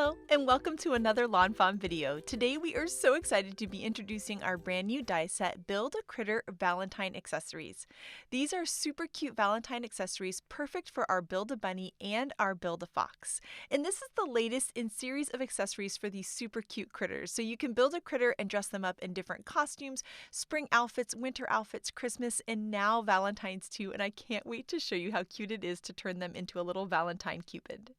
Hello and welcome to another lawnfawn video. Today we are so excited to be introducing our brand new die set, Build a Critter Valentine Accessories. These are super cute Valentine accessories perfect for our Build a Bunny and our Build a Fox. And this is the latest in series of accessories for these super cute critters. So you can build a critter and dress them up in different costumes, spring outfits, winter outfits, Christmas, and now Valentine's too. And I can't wait to show you how cute it is to turn them into a little Valentine Cupid.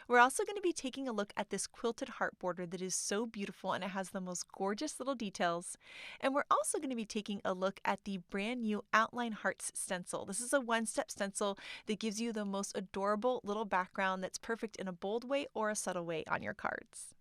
We're also going to be taking a look at this quilted heart border that is so beautiful and it has the most gorgeous little details. And we're also going to be taking a look at the brand new Outline Hearts stencil. This is a one-step stencil that gives you the most adorable little background that's perfect in a bold way or a subtle way on your cards.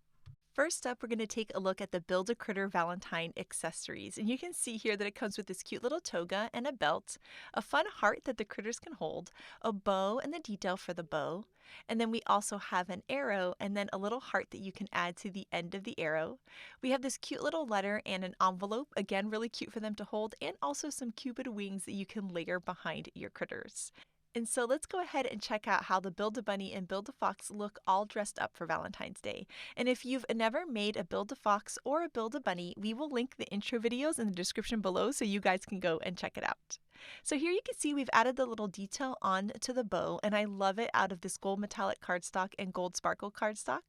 First up, we're going to take a look at the Build a Critter Valentine accessories. And you can see here that it comes with this cute little toga and a belt, a fun heart that the critters can hold, a bow and the detail for the bow, and then we also have an arrow and then a little heart that you can add to the end of the arrow. We have this cute little letter and an envelope, again really cute for them to hold, and also some cupid wings that you can layer behind your critters. And so let's go ahead and check out how the Build-A-Bunny and Build-A-Fox look all dressed up for Valentine's Day. And if you've never made a Build-A-Fox or a Build-A-Bunny, we will link the intro videos in the description below so you guys can go and check it out. So here you can see we've added the little detail on to the bow, and I love it out of this gold metallic cardstock and gold sparkle cardstock.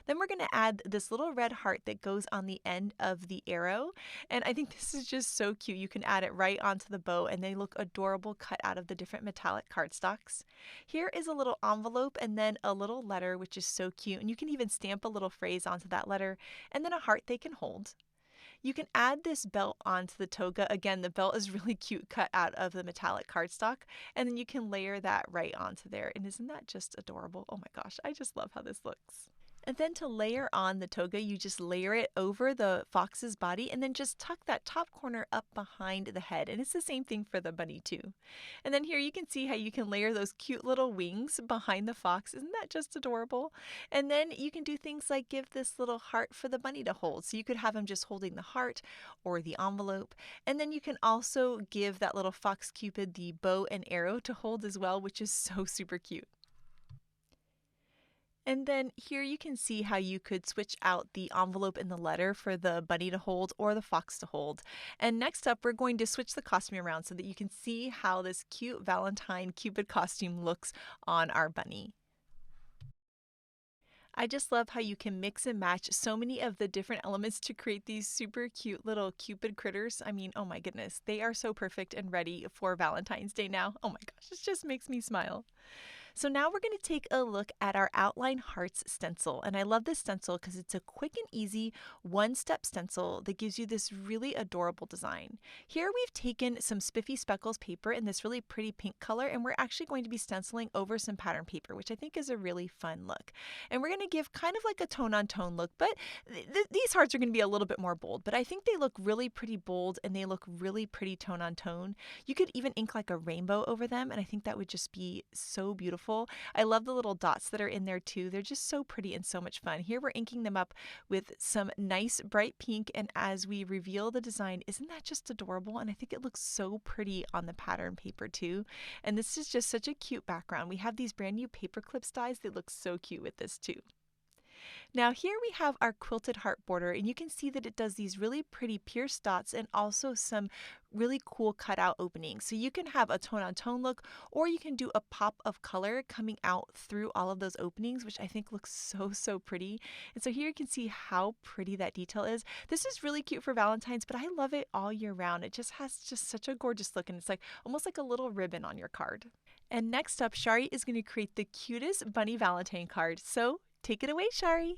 Then we're going to add this little red heart that goes on the end of the arrow, and I think this is just so cute. You can add it right onto the bow and they look adorable cut out of the different metallic cardstocks. Here is a little envelope and then a little letter, which is so cute, and you can even stamp a little phrase onto that letter and then a heart they can hold. You can add this belt onto the toga. Again, the belt is really cute, cut out of the metallic cardstock, and then you can layer that right onto there. And isn't that just adorable? Oh my gosh, I just love how this looks. And then to layer on the toga, you just layer it over the fox's body and then just tuck that top corner up behind the head. And it's the same thing for the bunny too. And then here you can see how you can layer those cute little wings behind the fox. Isn't that just adorable? And then you can do things like give this little heart for the bunny to hold. So you could have him just holding the heart or the envelope. And then you can also give that little fox cupid the bow and arrow to hold as well, which is so super cute. And then here you can see how you could switch out the envelope and the letter for the bunny to hold or the fox to hold. And next up, we're going to switch the costume around so that you can see how this cute Valentine Cupid costume looks on our bunny. I just love how you can mix and match so many of the different elements to create these super cute little Cupid critters. I mean, oh my goodness, they are so perfect and ready for Valentine's Day now. Oh my gosh, it just makes me smile. So now we're going to take a look at our Outline Hearts stencil. And I love this stencil because it's a quick and easy one-step stencil that gives you this really adorable design. Here we've taken some spiffy speckles paper in this really pretty pink color, and we're actually going to be stenciling over some pattern paper, which I think is a really fun look. And we're going to give kind of like a tone-on-tone look, but these hearts are going to be a little bit more bold, but I think they look really pretty bold and they look really pretty tone-on-tone. You could even ink like a rainbow over them, and I think that would just be so beautiful. I love the little dots that are in there too. They're just so pretty and so much fun. Here we're inking them up with some nice bright pink, and as we reveal the design, isn't that just adorable? And I think it looks so pretty on the pattern paper too. And this is just such a cute background. We have these brand new paper clip dies that look so cute with this too. Now here we have our quilted heart border, and you can see that it does these really pretty pierced dots and also some really cool cutout openings. So you can have a tone-on-tone look, or you can do a pop of color coming out through all of those openings, which I think looks so pretty. And so here you can see how pretty that detail is. This is really cute for Valentine's, but I love it all year round. It just has such a gorgeous look, and it's like almost like a little ribbon on your card. And next up, Shari is going to create the cutest bunny Valentine card. So take it away, Shari.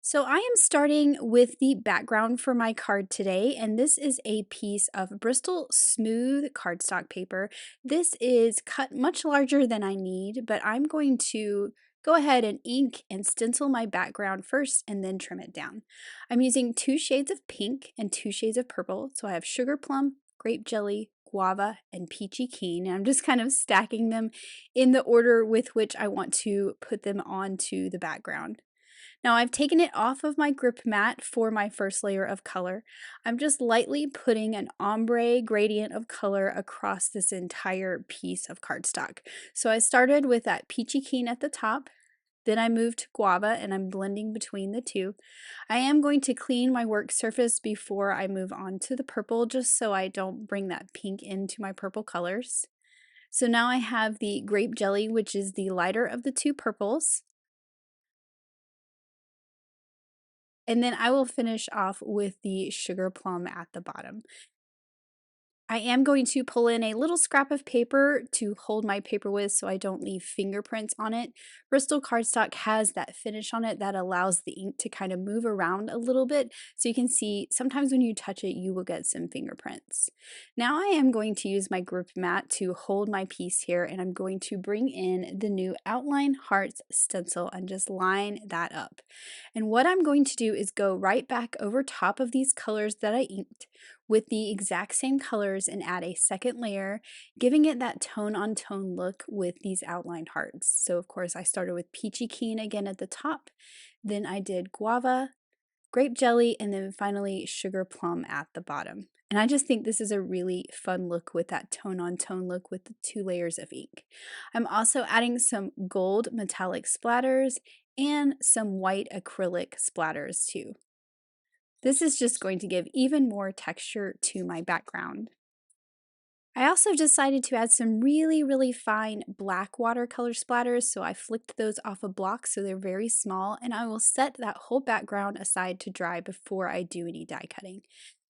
So I am starting with the background for my card today, and this is a piece of Bristol smooth cardstock paper. This is cut much larger than I need, but I'm going to go ahead and ink and stencil my background first and then trim it down. I'm using 2 shades of pink and 2 shades of purple, so I have Sugarplum, Grape Jelly, Guava, and Peachy Keen, and I'm just kind of stacking them in the order with which I want to put them onto the background. Now I've taken it off of my grip mat for my first layer of color. I'm just lightly putting an ombre gradient of color across this entire piece of cardstock. So I started with that peachy keen at the top, Then I move to Guava and I'm blending between the two. I am going to clean my work surface before I move on to the purple just so I don't bring that pink into my purple colors. So now I have the grape jelly, which is the lighter of the two purples. And then I will finish off with the sugar plum at the bottom. I am going to pull in a little scrap of paper to hold my paper with so I don't leave fingerprints on it. Bristol cardstock has that finish on it that allows the ink to kind of move around a little bit, so you can see sometimes when you touch it you will get some fingerprints. Now I am going to use my grip mat to hold my piece here, and I'm going to bring in the new Outline Hearts stencil and just line that up. And what I'm going to do is go right back over top of these colors that I inked with the exact same colors and add a second layer, giving it that tone on tone look with these outlined hearts. So of course I started with Peachy Keen again at the top, then I did Guava, grape jelly, and then finally sugar plum at the bottom. And I just think this is a really fun look with that tone on tone look with the 2 layers of ink. I'm also adding some gold metallic splatters and some white acrylic splatters too. This is just going to give even more texture to my background. I also decided to add some really fine black watercolor splatters, so I flicked those off a block so they're very small, and I will set that whole background aside to dry before I do any die cutting.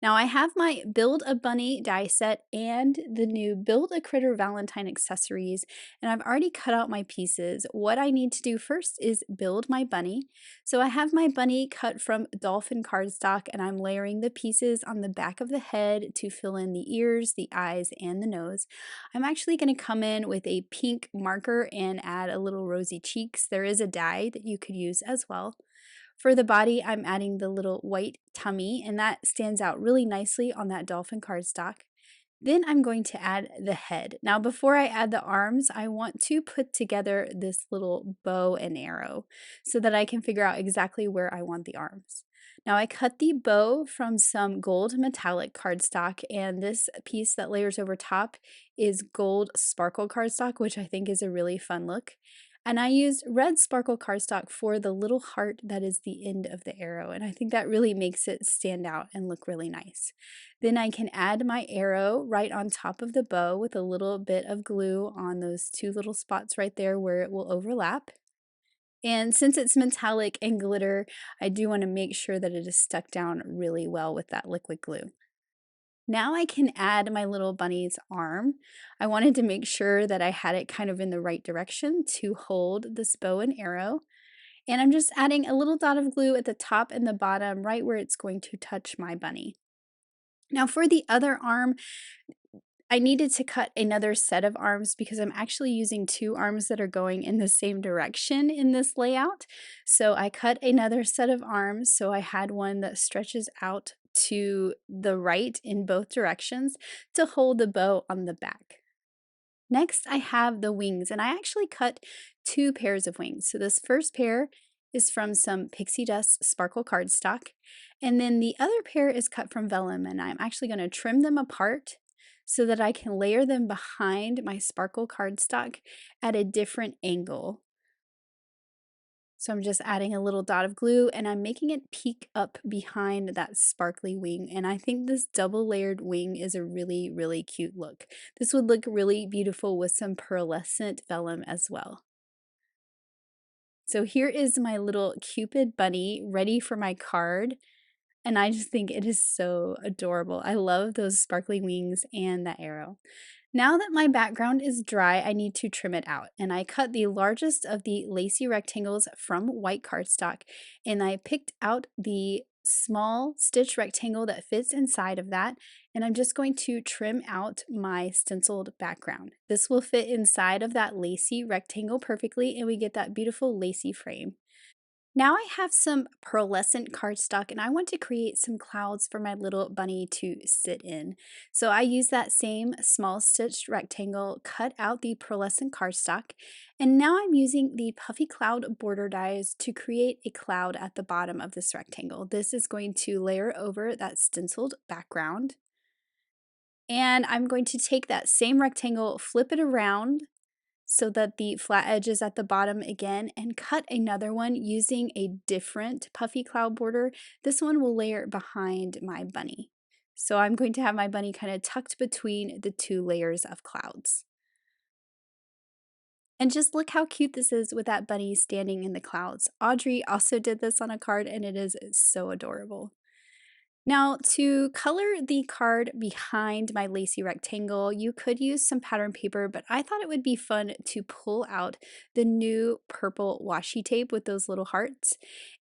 Now I have my Build a Bunny die set and the new Build a Critter Valentine accessories, and I've already cut out my pieces. What I need to do first is build my bunny. So I have my bunny cut from dolphin cardstock, and I'm layering the pieces on the back of the head to fill in the ears, the eyes, and the nose. I'm actually going to come in with a pink marker and add a little rosy cheeks. There is a die that you could use as well. For the body, I'm adding the little white tummy, and that stands out really nicely on that dolphin cardstock. Then I'm going to add the head. Now, before I add the arms, I want to put together this little bow and arrow so that I can figure out exactly where I want the arms. Now, I cut the bow from some gold metallic cardstock, and this piece that layers over top is gold sparkle cardstock, which I think is a really fun look. And I used red sparkle cardstock for the little heart that is the end of the arrow, and I think that really makes it stand out and look really nice. Then I can add my arrow right on top of the bow with a little bit of glue on those 2 little spots right there where it will overlap. And since it's metallic and glitter, I do want to make sure that it is stuck down really well with that liquid glue. Now I can add my little bunny's arm. I wanted to make sure that I had it kind of in the right direction to hold this bow and arrow. And I'm just adding a little dot of glue at the top and the bottom, right where it's going to touch my bunny. Now for the other arm, I needed to cut another set of arms because I'm actually using 2 arms that are going in the same direction in this layout. So I cut another set of arms, so I had one that stretches out to the right in both directions to hold the bow on the back. Next, I have the wings, and I actually cut 2 pairs of wings. So this first pair is from some pixie dust sparkle cardstock, and then the other pair is cut from vellum, and I'm actually going to trim them apart so that I can layer them behind my sparkle cardstock at a different angle. So I'm just adding a little dot of glue and I'm making it peek up behind that sparkly wing. And I think this double layered wing is a really cute look. This would look really beautiful with some pearlescent vellum as well. So here is my little Cupid bunny ready for my card. And I just think it is so adorable. I love those sparkly wings and that arrow. Now that my background is dry, I need to trim it out. And I cut the largest of the lacy rectangles from white cardstock, and I picked out the small stitch rectangle that fits inside of that, and I'm just going to trim out my stenciled background. This will fit inside of that lacy rectangle perfectly, and we get that beautiful lacy frame. Now I have some pearlescent cardstock and I want to create some clouds for my little bunny to sit in. So I use that same small stitched rectangle, cut out the pearlescent cardstock, and now I'm using the Puffy Cloud border dies to create a cloud at the bottom of this rectangle. This is going to layer over that stenciled background. And I'm going to take that same rectangle, flip it around, so that the flat edge is at the bottom again, and cut another one using a different puffy cloud border. This one will layer behind my bunny. So I'm going to have my bunny kind of tucked between the two layers of clouds. And just look how cute this is with that bunny standing in the clouds. Audrey also did this on a card and it is so adorable. Now, to color the card behind my lacy rectangle, you could use some pattern paper, but I thought it would be fun to pull out the new purple washi tape with those little hearts.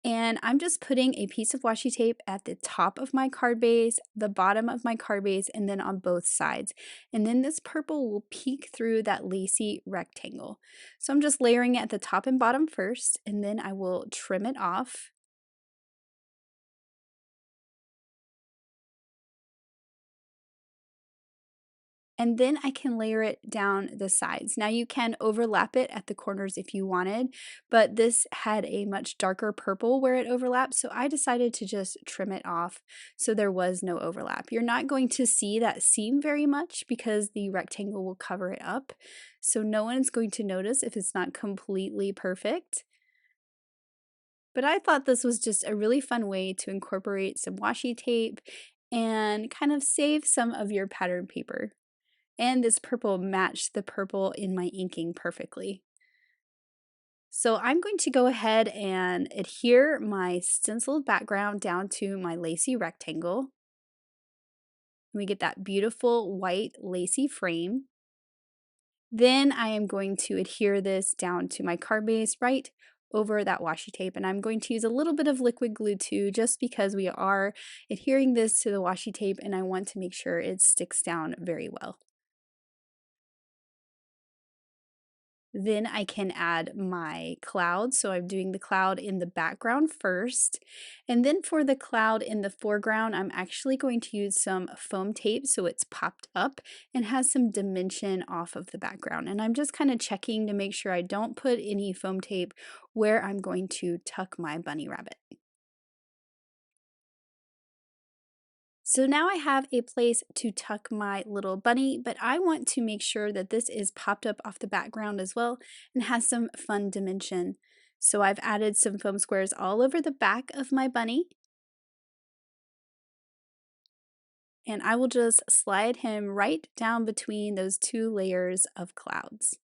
And I'm just putting a piece of washi tape at the top of my card base, the bottom of my card base, and then on both sides. And then this purple will peek through that lacy rectangle. So I'm just layering it at the top and bottom first, and then I will trim it off. And then I can layer it down the sides. Now you can overlap it at the corners if you wanted, but this had a much darker purple where it overlapped, so I decided to just trim it off so there was no overlap. You're not going to see that seam very much because the rectangle will cover it up, so no one's going to notice if it's not completely perfect. But I thought this was just a really fun way to incorporate some washi tape and kind of save some of your pattern paper. And this purple matched the purple in my inking perfectly. So I'm going to go ahead and adhere my stenciled background down to my lacy rectangle. We get that beautiful white lacy frame. Then I am going to adhere this down to my card base right over that washi tape, and I'm going to use a little bit of liquid glue too, just because we are adhering this to the washi tape and I want to make sure it sticks down very well. Then I can add my cloud. So I'm doing the cloud in the background first. And then for the cloud in the foreground, I'm actually going to use some foam tape so it's popped up and has some dimension off of the background. And I'm just kind of checking to make sure I don't put any foam tape where I'm going to tuck my bunny rabbit. So now I have a place to tuck my little bunny, but I want to make sure that this is popped up off the background as well and has some fun dimension. So I've added some foam squares all over the back of my bunny. And I will just slide him right down between those two layers of clouds.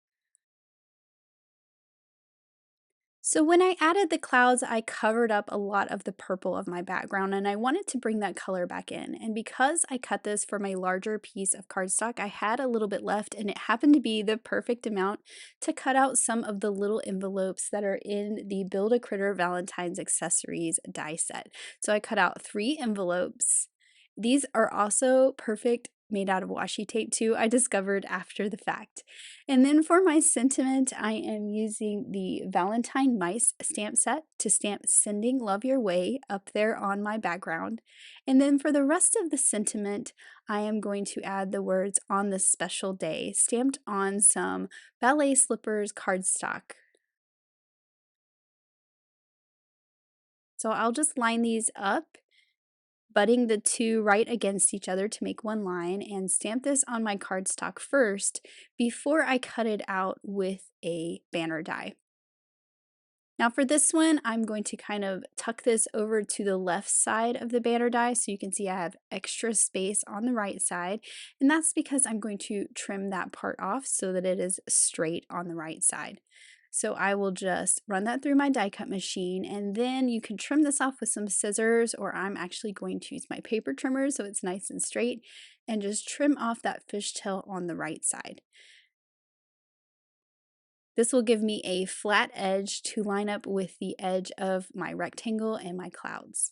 So when I added the clouds, I covered up a lot of the purple of my background and I wanted to bring that color back in. And because I cut this from a larger piece of cardstock, I had a little bit left and it happened to be the perfect amount to cut out some of the little envelopes that are in the Build a Critter Valentine's Accessories die set. So I cut out 3 envelopes. These are also perfect made out of washi tape too, I discovered after the fact. And then for my sentiment, I am using the Valentine Mice stamp set to stamp Sending Love Your Way up there on my background. And then for the rest of the sentiment, I am going to add the words on this special day stamped on some Ballet Slippers cardstock. So I'll just line these up, butting the two right against each other to make one line, and stamp this on my cardstock first before I cut it out with a banner die. Now for this one, I'm going to kind of tuck this over to the left side of the banner die so you can see I have extra space on the right side, and that's because I'm going to trim that part off so that it is straight on the right side. So I will just run that through my die cut machine, and then you can trim this off with some scissors, or I'm actually going to use my paper trimmer so it's nice and straight, and just trim off that fishtail on the right side. This will give me a flat edge to line up with the edge of my rectangle and my clouds.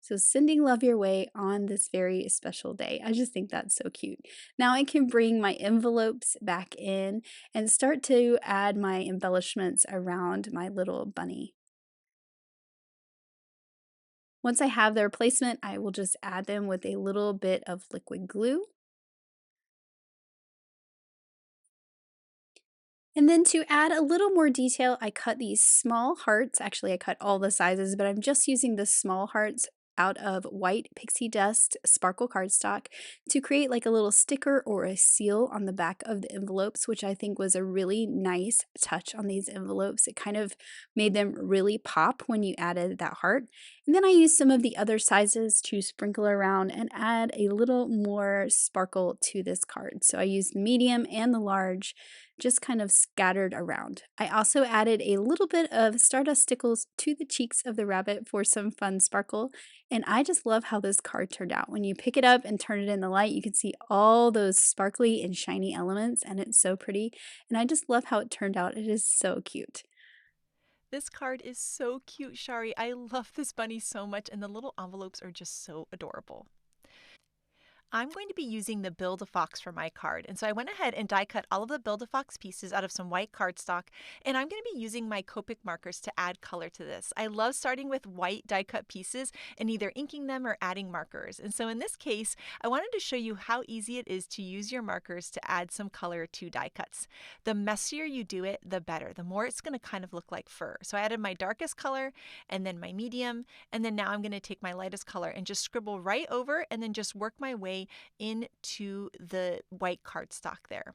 So sending love your way on this very special day. I just think that's so cute. Now I can bring my envelopes back in and start to add my embellishments around my little bunny. Once I have their placement, I will just add them with a little bit of liquid glue. And then to add a little more detail, I cut these small hearts. Actually, I cut all the sizes, but I'm just using the small hearts out of white pixie dust sparkle cardstock to create like a little sticker or a seal on the back of the envelopes, which I think was a really nice touch on these envelopes. It kind of made them really pop when you added that heart. And then I used some of the other sizes to sprinkle around and add a little more sparkle to this card. So I used the medium and the large just kind of scattered around. I also added a little bit of Stardust Stickles to the cheeks of the rabbit for some fun sparkle, and I just love how this card turned out. When you pick it up and turn it in the light, you can see all those sparkly and shiny elements, and it's so pretty, and I just love how it turned out. It is so cute. This card is so cute, Shari. I love this bunny so much, and the little envelopes are just so adorable. I'm going to be using the Build-A-Fox for my card, and so I went ahead and die cut all of the Build-A-Fox pieces out of some white cardstock, and I'm going to be using my Copic markers to add color to this. I love starting with white die cut pieces and either inking them or adding markers, and so in this case, I wanted to show you how easy it is to use your markers to add some color to die cuts. The messier you do it, the better. The more it's going to kind of look like fur. So I added my darkest color, and then my medium, and then now I'm going to take my lightest color and just scribble right over and then just work my way into the white cardstock there.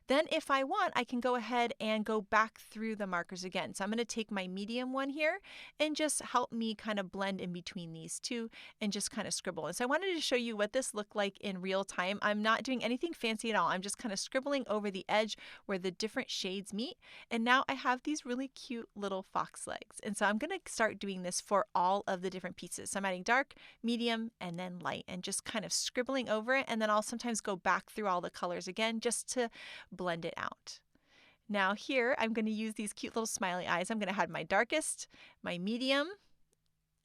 Then if I want, I can go ahead and go back through the markers again. So I'm going to take my medium one here and just help me kind of blend in between these two and just kind of scribble. And so I wanted to show you what this looked like in real time. I'm not doing anything fancy at all. I'm just kind of scribbling over the edge where the different shades meet. And now I have these really cute little fox legs. And so I'm going to start doing this for all of the different pieces. So I'm adding dark, medium, and then light and just kind of scribbling over it. And then I'll sometimes go back through all the colors again just to blend it out. Now here I'm going to use these cute little smiley eyes. I'm going to add my darkest, my medium,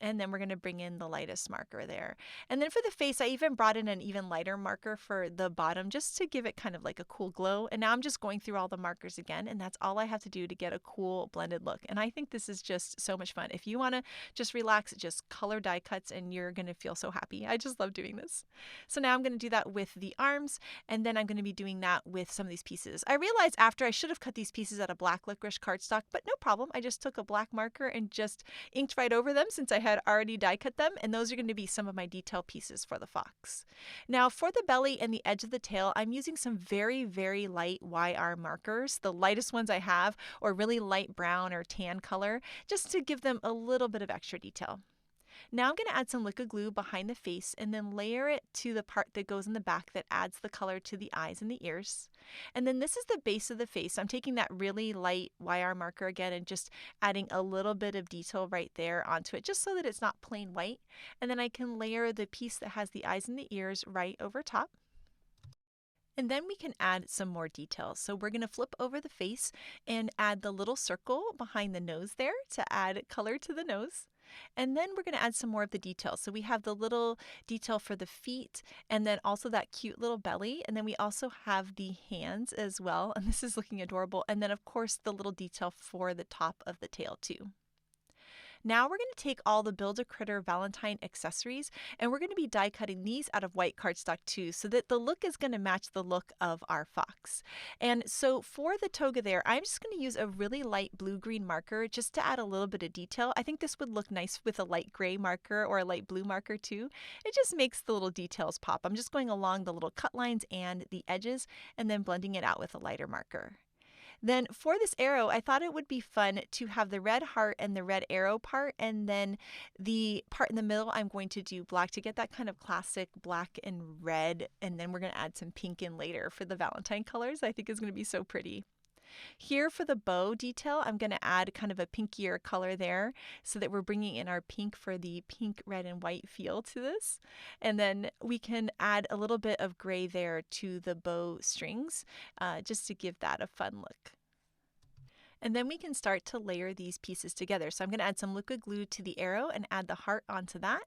and then we're going to bring in the lightest marker there. And then for the face, I even brought in an even lighter marker for the bottom just to give it kind of like a cool glow. And now I'm just going through all the markers again, and that's all I have to do to get a cool blended look. And I think this is just so much fun. If you want to just relax, just color die cuts and you're going to feel so happy. I just love doing this. So now I'm going to do that with the arms, and then I'm going to be doing that with some of these pieces. I realized after I should have cut these pieces out of black licorice cardstock, but no problem. I just took a black marker and just inked right over them since I had already die cut them, and those are going to be some of my detail pieces for the fox. Now for the belly and the edge of the tail, I'm using some very, very light YR markers, the lightest ones I have, or really light brown or tan color, just to give them a little bit of extra detail. Now I'm going to add some liquid glue behind the face and then layer it to the part that goes in the back that adds the color to the eyes and the ears. And then this is the base of the face. I'm taking that really light YR marker again and just adding a little bit of detail right there onto it just so that it's not plain white. And then I can layer the piece that has the eyes and the ears right over top. And then we can add some more details. So we're going to flip over the face and add the little circle behind the nose there to add color to the nose. And then we're going to add some more of the details. So we have the little detail for the feet and then also that cute little belly. And then we also have the hands as well. And this is looking adorable. And then of course the little detail for the top of the tail too. Now we're going to take all the Build-A-Critter Valentine accessories and we're going to be die cutting these out of white cardstock too so that the look is going to match the look of our fox. And so for the toga there, I'm just going to use a really light blue-green marker just to add a little bit of detail. I think this would look nice with a light gray marker or a light blue marker too. It just makes the little details pop. I'm just going along the little cut lines and the edges and then blending it out with a lighter marker. Then for this arrow, I thought it would be fun to have the red heart and the red arrow part, and then the part in the middle I'm going to do black to get that kind of classic black and red, and then we're going to add some pink in later for the Valentine colors. I think is going to be so pretty. Here for the bow detail, I'm going to add kind of a pinkier color there so that we're bringing in our pink for the pink, red, and white feel to this. And then we can add a little bit of gray there to the bow strings just to give that a fun look. And then we can start to layer these pieces together. So I'm going to add some liquid glue to the arrow and add the heart onto that.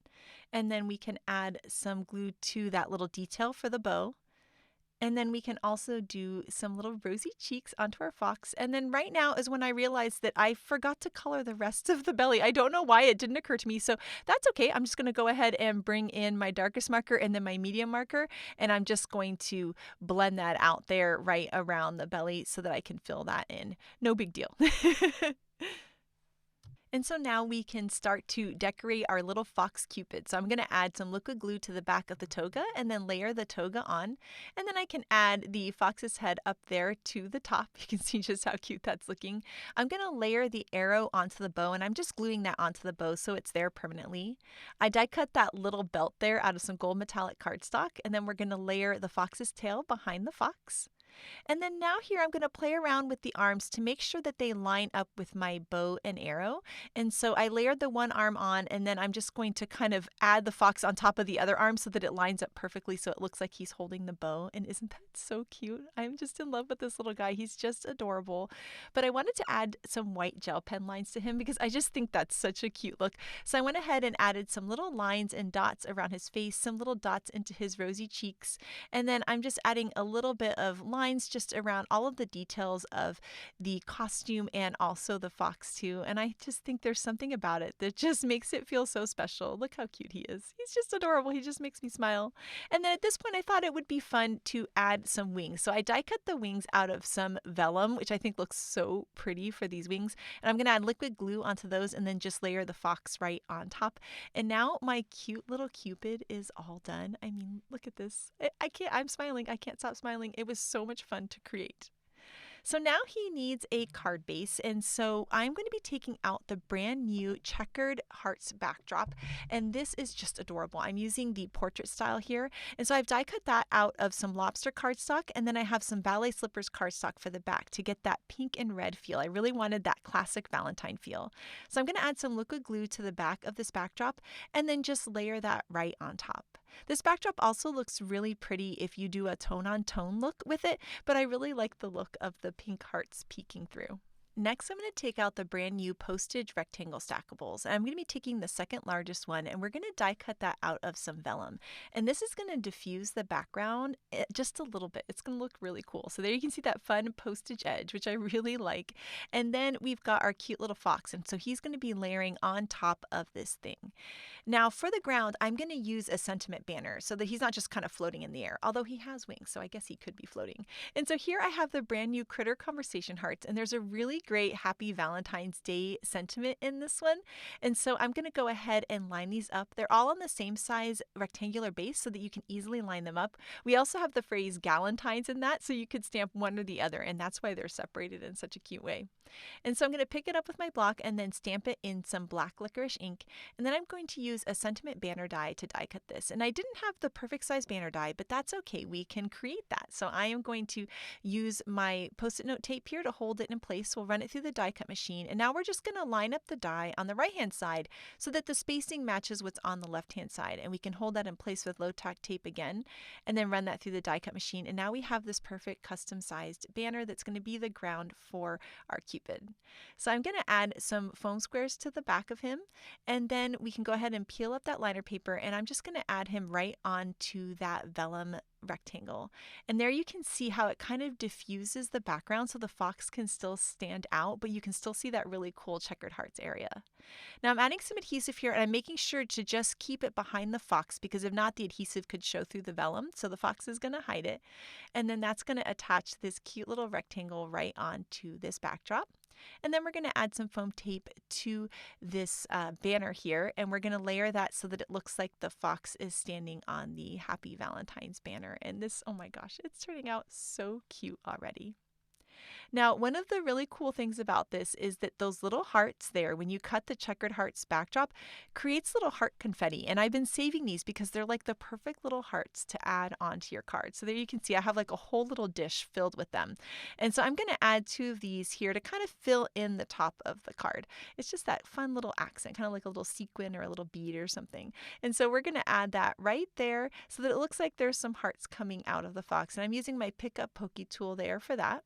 And then we can add some glue to that little detail for the bow. And then we can also do some little rosy cheeks onto our fox. And then right now is when I realized that I forgot to color the rest of the belly. I don't know why it didn't occur to me. So that's okay. I'm just going to go ahead and bring in my darkest marker and then my medium marker. And I'm just going to blend that out there right around the belly so that I can fill that in. No big deal. And so now we can start to decorate our little fox cupid. So I'm going to add some liquid glue to the back of the toga and then layer the toga on. And then I can add the fox's head up there to the top. You can see just how cute that's looking. I'm going to layer the arrow onto the bow, and I'm just gluing that onto the bow so it's there permanently. I die cut that little belt there out of some gold metallic cardstock, and then we're going to layer the fox's tail behind the fox. And then now here I'm going to play around with the arms to make sure that they line up with my bow and arrow. And so I layered the one arm on, and then I'm just going to kind of add the fox on top of the other arm so that it lines up perfectly so it looks like he's holding the bow. And isn't that so cute? I'm just in love with this little guy. He's just adorable. But I wanted to add some white gel pen lines to him because I just think that's such a cute look. So I went ahead and added some little lines and dots around his face, some little dots into his rosy cheeks. And then I'm just adding a little bit of lines just around all of the details of the costume and also the fox too. And I just think there's something about it that just makes it feel so special. Look how cute he is. He's just adorable. He just makes me smile. And then at this point I thought it would be fun to add some wings. So I die cut the wings out of some vellum, which I think looks so pretty for these wings. And I'm going to add liquid glue onto those and then just layer the fox right on top. And now my cute little cupid is all done. I mean, look at this. I'm smiling. I can't stop smiling. It was so much fun to create. So now he needs a card base, and so I'm going to be taking out the brand new checkered hearts backdrop, and this is just adorable. I'm using the portrait style here, and so I've die cut that out of some lobster cardstock, and then I have some Ballet Slippers cardstock for the back to get that pink and red feel. I really wanted that classic Valentine feel. So I'm going to add some liquid glue to the back of this backdrop, and then just layer that right on top. This backdrop also looks really pretty if you do a tone-on-tone look with it, but I really like the look of the pink hearts peeking through. Next, I'm going to take out the brand new postage rectangle stackables. And I'm going to be taking the second largest one, and we're going to die cut that out of some vellum. And this is going to diffuse the background just a little bit. It's going to look really cool. So there you can see that fun postage edge, which I really like. And then we've got our cute little fox, and so he's going to be layering on top of this thing. Now for the ground, I'm going to use a sentiment banner so that he's not just kind of floating in the air, although he has wings, so I guess he could be floating. And so here I have the brand new Critter Conversation hearts, and there's a really great Happy Valentine's Day sentiment in this one. And so I'm going to go ahead and line these up. They're all on the same size rectangular base so that you can easily line them up. We also have the phrase Galentines in that, so you could stamp one or the other, and that's why they're separated in such a cute way. And so I'm going to pick it up with my block and then stamp it in some black licorice ink. And then I'm going to use a sentiment banner die to die cut this. And I didn't have the perfect size banner die, but that's okay. We can create that. So I am going to use my Post-it note tape here to hold it in place. We'll run it through the die cut machine. And now we're just going to line up the die on the right-hand side so that the spacing matches what's on the left-hand side. And we can hold that in place with low-tack tape again and then run that through the die cut machine. And now we have this perfect custom-sized banner that's going to be the ground for our Cupid. So I'm going to add some foam squares to the back of him, and then we can go ahead and peel up that liner paper, and I'm just going to add him right onto that vellum rectangle. And there you can see how it kind of diffuses the background so the fox can still stand out, but you can still see that really cool checkered hearts area. Now I'm adding some adhesive here, and I'm making sure to just keep it behind the fox because if not, the adhesive could show through the vellum. So the fox is going to hide it. And then that's going to attach this cute little rectangle right onto this backdrop. And then we're going to add some foam tape to this banner here, and we're going to layer that so that it looks like the fox is standing on the Happy Valentine's banner. And this, oh my gosh, it's turning out so cute already. Now, one of the really cool things about this is that those little hearts there, when you cut the checkered hearts backdrop, creates little heart confetti. And I've been saving these because they're like the perfect little hearts to add onto your card. So there you can see I have like a whole little dish filled with them. And so I'm going to add 2 of these here to kind of fill in the top of the card. It's just that fun little accent, kind of like a little sequin or a little bead or something. And so we're going to add that right there so that it looks like there's some hearts coming out of the fox. And I'm using my pick up pokey tool there for that.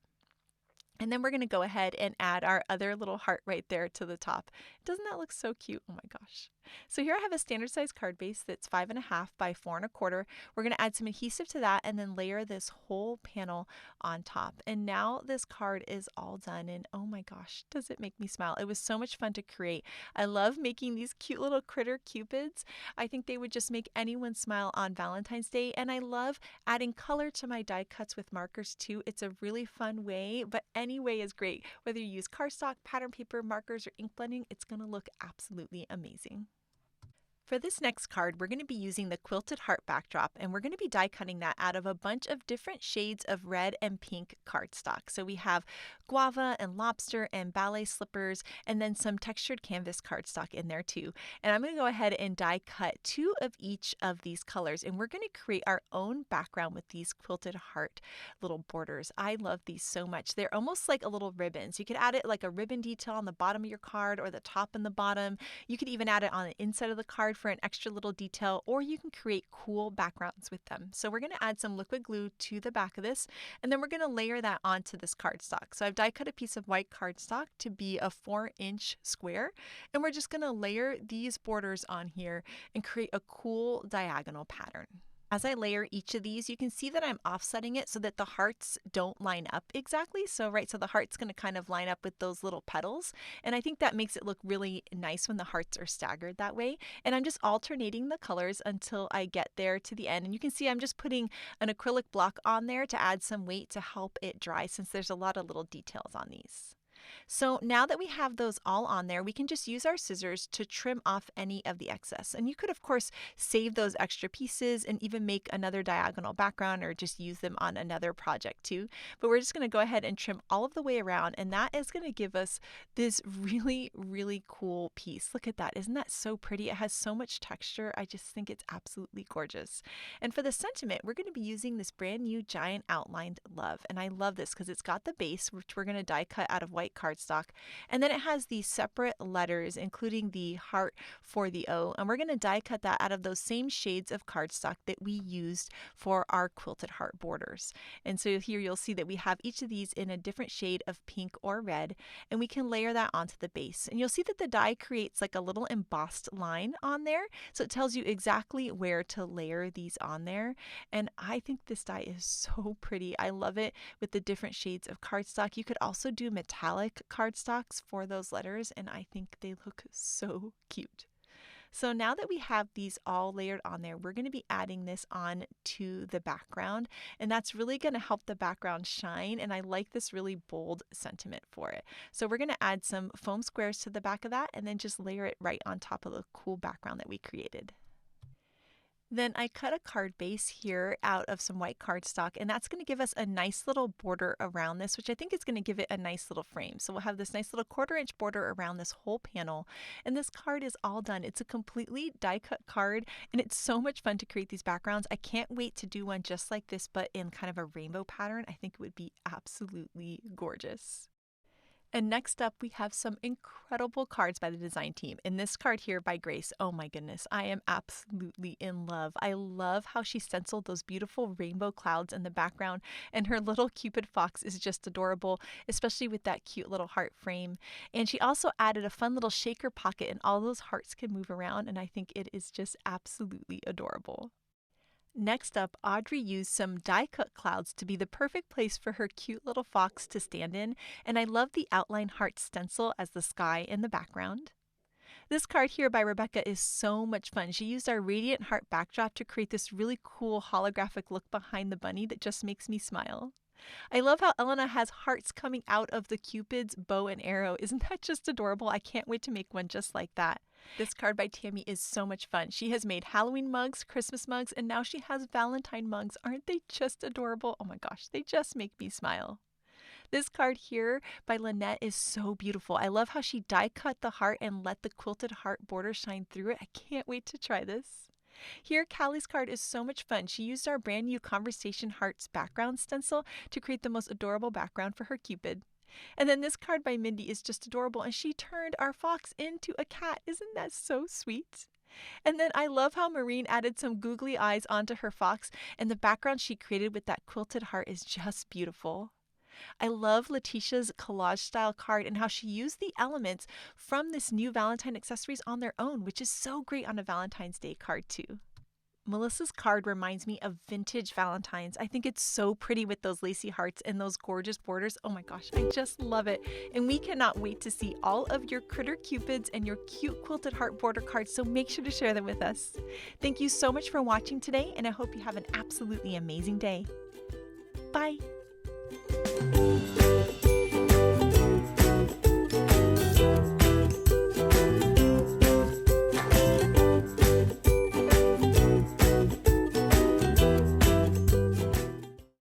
And then we're going to go ahead and add our other little heart right there to the top. Doesn't that look so cute? Oh my gosh. So here I have a standard size card base that's 5.5 by 4.25. We're going to add some adhesive to that and then layer this whole panel on top. And now this card is all done, and oh my gosh, does it make me smile. It was so much fun to create. I love making these cute little critter cupids. I think they would just make anyone smile on Valentine's Day, and I love adding color to my die cuts with markers too. It's a really fun way, but any way is great. Whether you use cardstock, pattern paper, markers, or ink blending, it's going to look absolutely amazing. For this next card, we're going to be using the quilted heart backdrop, and we're going to be die cutting that out of a bunch of different shades of red and pink cardstock. So we have guava and lobster and ballet slippers, and then some textured canvas cardstock in there too. And I'm going to go ahead and die cut 2 of each of these colors, and we're going to create our own background with these quilted heart little borders. I love these so much. They're almost like a little ribbon. So you could add it like a ribbon detail on the bottom of your card or the top and the bottom. You could even add it on the inside of the card for an extra little detail, or you can create cool backgrounds with them. So we're going to add some liquid glue to the back of this, and then we're going to layer that onto this cardstock. So I've die cut a piece of white cardstock to be a 4-inch square, and we're just going to layer these borders on here and create a cool diagonal pattern. As I layer each of these, you can see that I'm offsetting it so that the hearts don't line up exactly. So the heart's going to kind of line up with those little petals. And I think that makes it look really nice when the hearts are staggered that way. And I'm just alternating the colors until I get there to the end. And you can see I'm just putting an acrylic block on there to add some weight to help it dry, since there's a lot of little details on these. So now that we have those all on there, we can just use our scissors to trim off any of the excess. And you could, of course, save those extra pieces and even make another diagonal background or just use them on another project too. But we're just going to go ahead and trim all of the way around, and that is going to give us this really, really cool piece. Look at that. Isn't that so pretty? It has so much texture. I just think it's absolutely gorgeous. And for the sentiment, we're going to be using this brand new giant outlined love. And I love this because it's got the base, which we're going to die cut out of white cardstock, and then it has these separate letters, including the heart for the O, and we're going to die cut that out of those same shades of cardstock that we used for our quilted heart borders. And so here you'll see that we have each of these in a different shade of pink or red, and we can layer that onto the base. And you'll see that the die creates like a little embossed line on there, so it tells you exactly where to layer these on there. And I think this die is so pretty. I love it with the different shades of cardstock. You could also do metallic cardstocks for those letters, and I think they look so cute. So now that we have these all layered on there, we're going to be adding this on to the background, and that's really going to help the background shine, and I like this really bold sentiment for it. So we're going to add some foam squares to the back of that and then just layer it right on top of the cool background that we created. Then I cut a card base here out of some white cardstock, and that's going to give us a nice little border around this, which I think is going to give it a nice little frame. So we'll have this nice little 1/4-inch border around this whole panel, and this card is all done. It's a completely die cut card, and it's so much fun to create these backgrounds. I can't wait to do one just like this, but in kind of a rainbow pattern. I think it would be absolutely gorgeous. And next up, we have some incredible cards by the design team. And this card here by Grace, oh my goodness, I am absolutely in love. I love how she stenciled those beautiful rainbow clouds in the background, and her little Cupid fox is just adorable, especially with that cute little heart frame. And she also added a fun little shaker pocket, and all those hearts can move around, and I think it is just absolutely adorable. Next up, Audrey used some die-cut clouds to be the perfect place for her cute little fox to stand in, and I love the outline heart stencil as the sky in the background. This card here by Rebecca is so much fun. She used our radiant heart backdrop to create this really cool holographic look behind the bunny that just makes me smile. I love how Elena has hearts coming out of the Cupid's bow and arrow. Isn't that just adorable? I can't wait to make one just like that. This card by Tammy is so much fun. She has made Halloween mugs, Christmas mugs, and now she has Valentine mugs. Aren't they just adorable? Oh my gosh, they just make me smile. This card here by Lynette is so beautiful. I love how she die cut the heart and let the quilted heart border shine through it. I can't wait to try this. Here, Callie's card is so much fun. She used our brand new Conversation Hearts background stencil to create the most adorable background for her Cupid. And then this card by Mindy is just adorable, and she turned our fox into a cat. Isn't that so sweet? And then I love how Maureen added some googly eyes onto her fox, and the background she created with that quilted heart is just beautiful. I love Letitia's collage style card and how she used the elements from this new Valentine accessories on their own, which is so great on a Valentine's Day card too. Melissa's card reminds me of vintage Valentines. I think it's so pretty with those lacy hearts and those gorgeous borders. Oh my gosh, I just love it. And we cannot wait to see all of your critter cupids and your cute quilted heart border cards, so make sure to share them with us. Thank you so much for watching today, and I hope you have an absolutely amazing day. Bye.